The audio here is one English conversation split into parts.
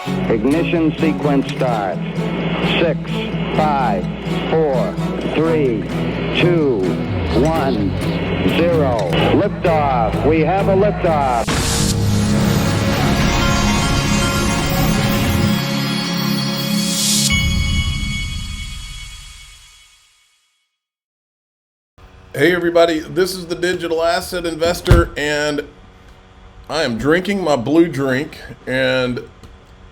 Ignition sequence start. 6, 5, 4, 3, 2, 1, 0. Liftoff. We have a liftoff. Hey everybody, this is the Digital Asset Investor, and I am drinking my blue drink, and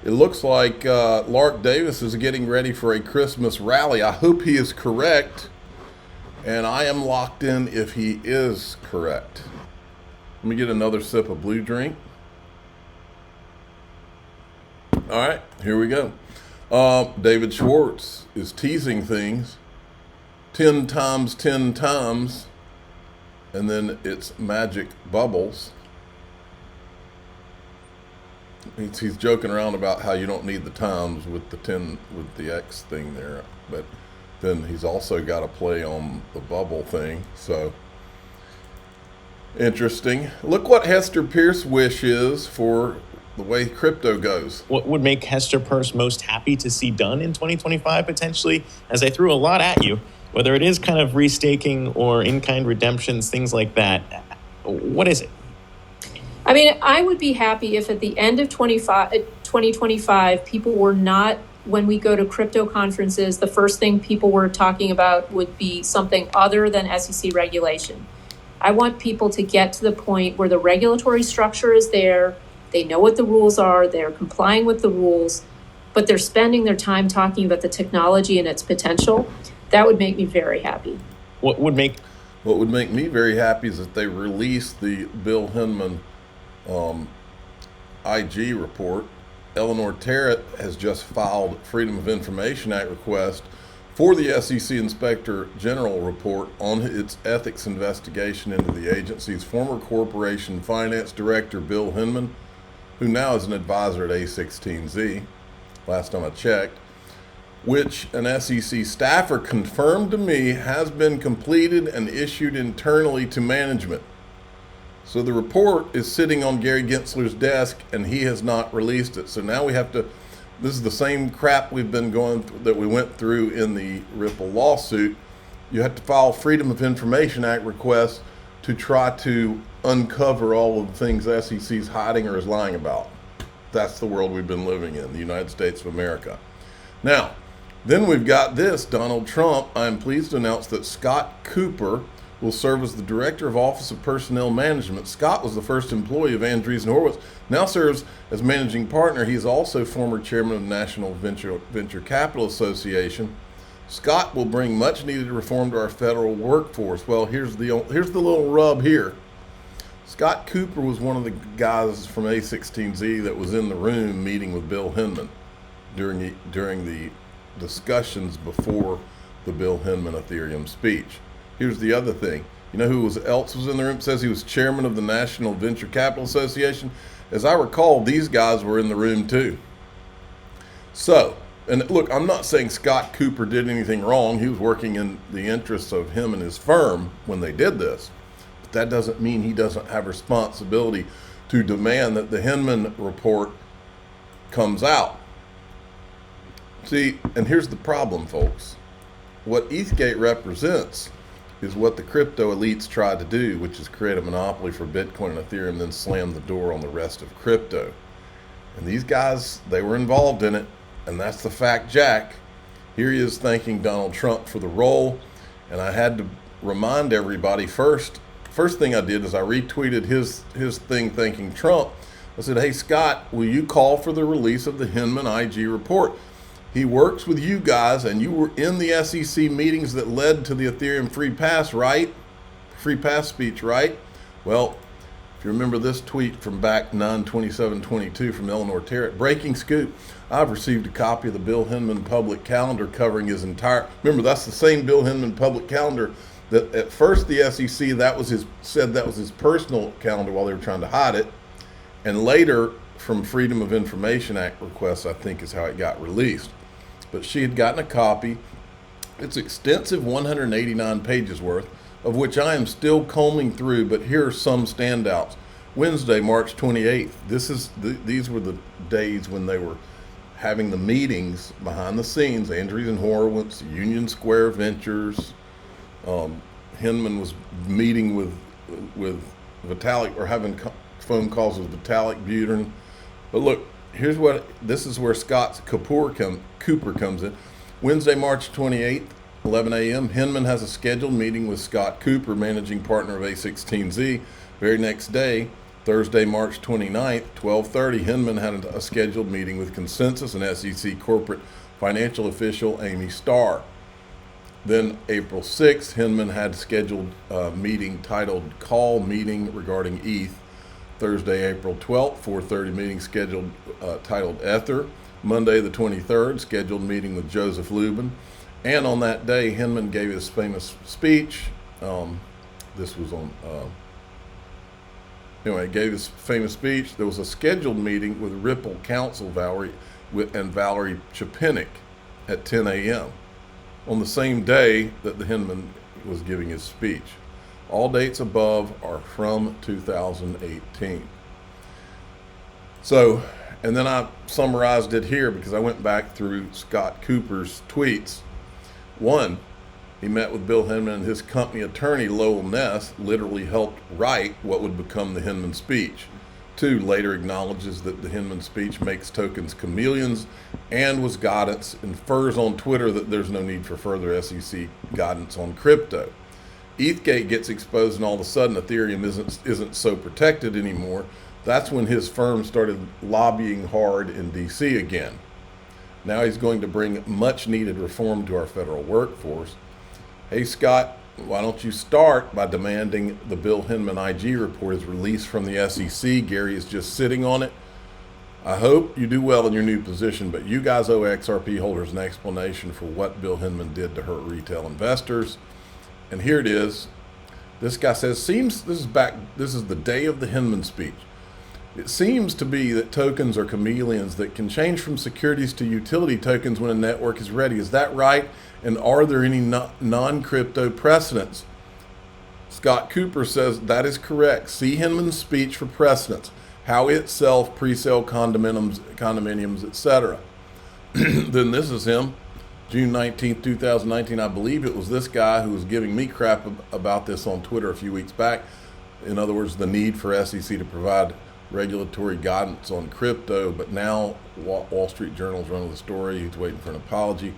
it looks like Lark Davis is getting ready for a Christmas rally. I hope he is correct, and I am locked in if he is correct. Let me get another sip of blue drink. All right, here we go. David Schwartz is teasing things 10 times 10 times, and then it's magic bubbles. He's joking around about how you don't need the times with the 10 with the X thing there, but then he's also got to play on the bubble thing. So interesting. Look what Hester Pierce wish is for the way crypto goes. What would make Hester Pierce most happy to see done in 2025 potentially? As I threw a lot at you, whether it is kind of restaking or in-kind redemptions, things like that, what is it? I mean, I would be happy if at the end of 2025, people were not, when we go to crypto conferences, the first thing people were talking about would be something other than SEC regulation. I want people to get to the point where the regulatory structure is there, they know what the rules are, they're complying with the rules, but they're spending their time talking about the technology and its potential. That would make me very happy. What would make me very happy is that they released the Bill Hinman IG report. Eleanor Terrett has just filed Freedom of Information Act request for the SEC Inspector General report on its ethics investigation into the agency's former corporation finance director, Bill Hinman, who now is an advisor at A16Z, last time I checked, which an SEC staffer confirmed to me has been completed and issued internally to management. So the report is sitting on Gary Gensler's desk, and he has not released it. So now we have to, this is the same crap we've been going through, that we went through in the Ripple lawsuit. You have to file Freedom of Information Act requests to try to uncover all of the things the SEC's hiding or is lying about. That's the world we've been living in, the United States of America. Now, then we've got this, Donald Trump. I am pleased to announce that Scott Kupor will serve as the Director of Office of Personnel Management. Scott was the first employee of Andreessen Horowitz, now serves as managing partner. He is also former chairman of the National Venture Capital Association. Scott will bring much needed reform to our federal workforce. Well, here's the little rub here. Scott Kupor was one of the guys from A16Z that was in the room meeting with Bill Hinman during the discussions before the Bill Hinman Ethereum speech. Here's the other thing. You know who else was in the room? It says he was chairman of the National Venture Capital Association. As I recall, these guys were in the room too. So, and look, I'm not saying Scott Kupor did anything wrong. He was working in the interests of him and his firm when they did this. But that doesn't mean he doesn't have responsibility to demand that the Hinman report comes out. See, and here's the problem, folks. What ETHgate represents is what the crypto elites tried to do, which is create a monopoly for Bitcoin and Ethereum, then slam the door on the rest of crypto. And these guys, they were involved in it, and that's the fact, Jack. Here he is thanking Donald Trump for the role, and I had to remind everybody first thing I did is I retweeted his thing thanking Trump. I said, hey, Scott, will you call for the release of the Hinman IG report? He works with you guys, and you were in the SEC meetings that led to the Ethereum free pass, right? Free pass speech, right? Well, if you remember this tweet from back 9/27/22 from Eleanor Terrett, breaking scoop, I've received a copy of the Bill Hinman public calendar covering his entire, remember that's the same Bill Hinman public calendar that at first the SEC, said that was his personal calendar while they were trying to hide it. And later, from Freedom of Information Act requests, I think is how it got released. But she had gotten a copy. It's extensive, 189 pages worth, of which I am still combing through, but here are some standouts. Wednesday, March 28th. These were the days when they were having the meetings behind the scenes. Andreessen Horowitz, Union Square Ventures. Hinman was meeting with Vitalik, or having phone calls with Vitalik Buterin. But look, this is where Scott's Cooper comes in. Wednesday, March 28th, 11 a.m. Hinman has a scheduled meeting with Scott Kupor, managing partner of A16Z. Very next day, Thursday, March 29th, 12:30, Hinman had a scheduled meeting with Consensus and SEC corporate financial official Amy Starr. Then April 6th, Hinman had scheduled a meeting titled Call Meeting regarding ETH. Thursday, April 12th, 4:30 meeting scheduled titled Ether. Monday the 23rd, scheduled meeting with Joseph Lubin. And on that day, Hinman gave his famous speech. This was on, anyway, gave his famous speech. There was a scheduled meeting with Ripple counsel Valerie Chapinick at 10 a.m. on the same day that the Hinman was giving his speech. All dates above are from 2018. So, and then I summarized it here because I went back through Scott Cooper's tweets. One, he met with Bill Hinman and his company attorney, Lowell Ness, literally helped write what would become the Hinman speech. Two, later acknowledges that the Hinman speech makes tokens chameleons and was guidance, infers on Twitter that there's no need for further SEC guidance on crypto. ETHgate gets exposed and all of a sudden Ethereum isn't so protected anymore. That's when his firm started lobbying hard in DC again. Now he's going to bring much needed reform to our federal workforce. Hey Scott, why don't you start by demanding the Bill Hinman IG report is released from the SEC? Gary is just sitting on it. I hope you do well in your new position, but you guys owe XRP holders an explanation for what Bill Hinman did to hurt retail investors. And here it is. This guy says, this is the day of the Hinman speech. It seems to be that tokens are chameleons that can change from securities to utility tokens when a network is ready. Is that right? And are there any non-crypto precedents? Scott Kupor says that is correct. See Hinman's speech for precedents, how it sells pre-sale condominiums, etc. Then this is him. June 19th, 2019, I believe it was this guy who was giving me crap about this on Twitter a few weeks back. In other words, the need for SEC to provide regulatory guidance on crypto, but now Wall Street Journal's running the story. He's waiting for an apology.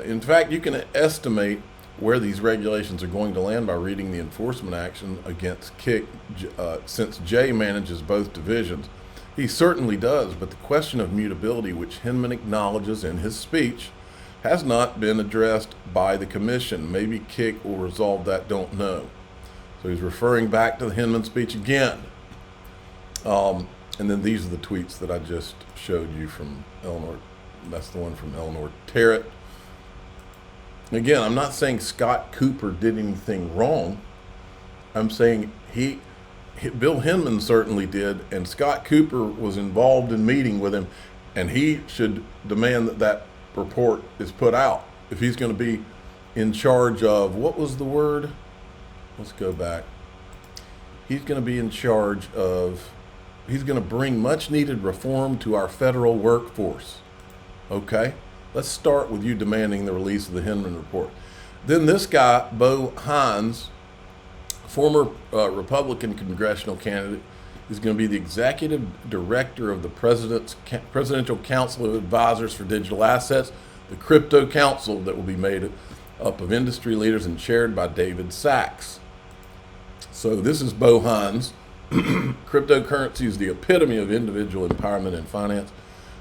In fact, you can estimate where these regulations are going to land by reading the enforcement action against Kick, since Jay manages both divisions. He certainly does, but the question of mutability, which Hinman acknowledges in his speech, has not been addressed by the commission. Maybe Kick will resolve that, don't know. So he's referring back to the Hinman speech again. And then these are the tweets that I just showed you from Eleanor. That's the one from Eleanor Terrett. Again, I'm not saying Scott Kupor did anything wrong. I'm saying Bill Hinman certainly did, and Scott Kupor was involved in meeting with him, and he should demand that report is put out if he's going to be in charge of, what was the word? Let's go back. He's going to be in charge of, he's going to bring much needed reform to our federal workforce. Okay, let's start with you demanding the release of the Hinman report. Then this guy, Bo Hines, former Republican congressional candidate, is going to be the executive director of the Presidential Council of Advisors for Digital Assets, the crypto council that will be made up of industry leaders and chaired by David Sachs. So this is Bo Hines. Cryptocurrency is the epitome of individual empowerment in finance.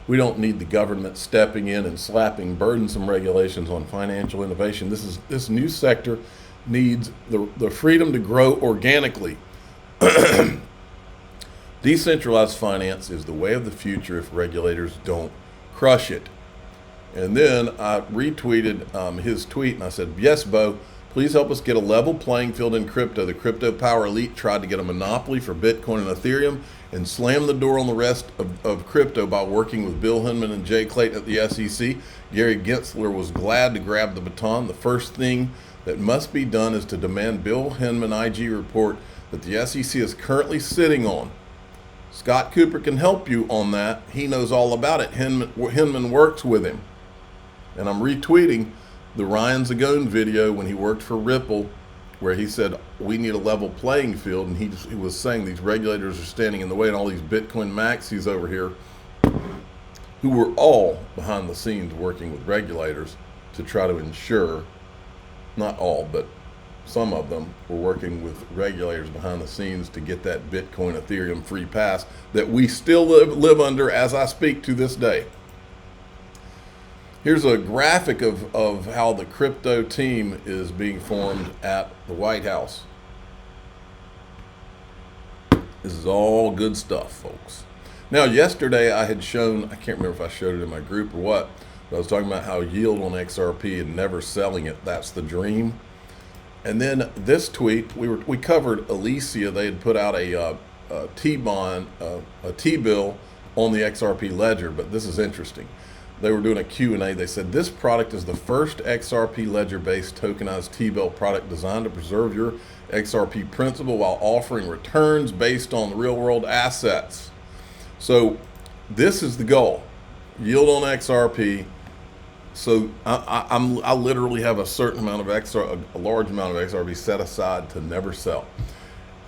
We don't need the government stepping in and slapping burdensome regulations on financial innovation. This new sector needs the freedom to grow organically. Decentralized finance is the way of the future if regulators don't crush it. And then I retweeted his tweet and I said, yes, Bo, please help us get a level playing field in crypto. The crypto power elite tried to get a monopoly for Bitcoin and Ethereum and slam the door on the rest of crypto by working with Bill Hinman and Jay Clayton at the SEC. Gary Gensler was glad to grab the baton. The first thing that must be done is to demand Bill Hinman IG report that the SEC is currently sitting on. Scott Kupor can help you on that. He knows all about it. Hinman works with him. And I'm retweeting the Ryan Zagone video when he worked for Ripple, where he said we need a level playing field, and he was saying these regulators are standing in the way, and all these Bitcoin maxis over here who were all behind the scenes working with regulators to try to ensure, not all, but some of them were working with regulators behind the scenes to get that Bitcoin Ethereum free pass that we still live under as I speak to this day. Here's a graphic of how the crypto team is being formed at the White House. This is all good stuff, folks. Now, yesterday I had shown, I can't remember if I showed it in my group or what, but I was talking about how yield on XRP and never selling it, that's the dream. And then this tweet, we covered Elysia. They had put out a T-bond, a T-bill on the XRP ledger, but this is interesting. They were doing a Q&A. They said, this product is the first XRP ledger-based tokenized T-bill product designed to preserve your XRP principal while offering returns based on real-world assets. So this is the goal, yield on XRP. So I literally have a certain amount of a large amount of XRP set aside to never sell.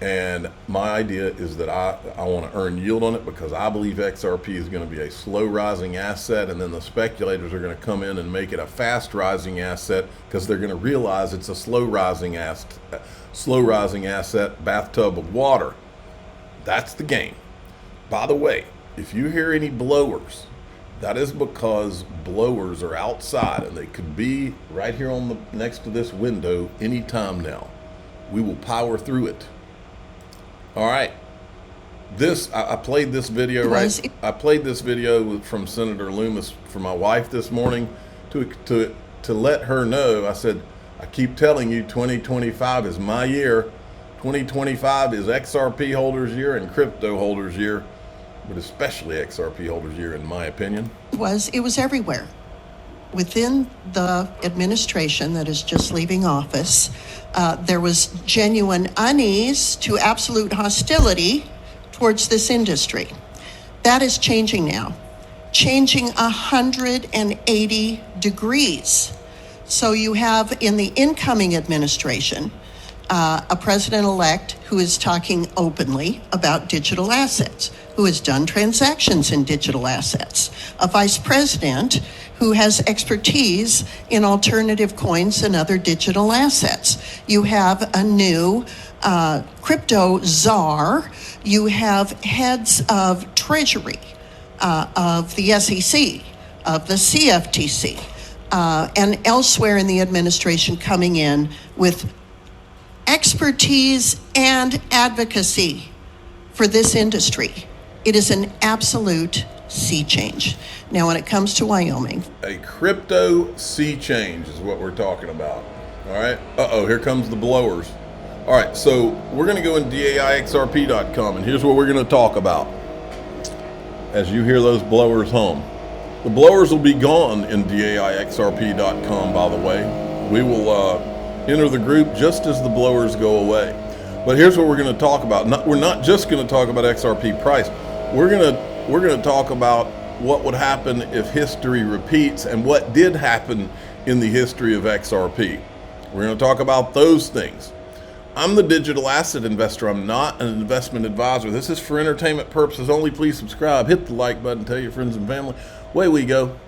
And my idea is that I want to earn yield on it because I believe XRP is going to be a slow rising asset, and then the speculators are going to come in and make it a fast rising asset because they're going to realize it's a slow rising asset, bathtub of water. That's the game. By the way, if you hear any blowers, that is because blowers are outside and they could be right here on the next to this window anytime now. We will power through it. All right. I played this video I played this video from Senator Loomis for my wife this morning to let her know. I said, I keep telling you 2025 is my year. 2025 is XRP holders year and crypto holders year, but especially XRP holders year in my opinion. It was everywhere. Within the administration that is just leaving office, there was genuine unease to absolute hostility towards this industry. That is changing now, changing 180 degrees. So you have in the incoming administration a president-elect who is talking openly about digital assets, who has done transactions in digital assets, a vice president who has expertise in alternative coins and other digital assets. You have a new crypto czar. You have heads of Treasury, of the SEC, of the CFTC, and elsewhere in the administration coming in with expertise and advocacy for this industry. It is an absolute sea change. Now, when it comes to Wyoming, a crypto sea change is what we're talking about. All right. Here comes the blowers. All right. So we're going to go in DAIXRP.com, and here's what we're going to talk about. As you hear those blowers hum, the blowers will be gone in DAIXRP.com. By the way, we will enter the group just as the blowers go away. But here's what we're going to talk about. We're not just going to talk about XRP price. We're going to talk about what would happen if history repeats and what did happen in the history of XRP. We're going to talk about those things. I'm the digital asset investor. I'm not an investment advisor. This is for entertainment purposes only. Please subscribe, hit the like button, tell your friends and family. Away we go.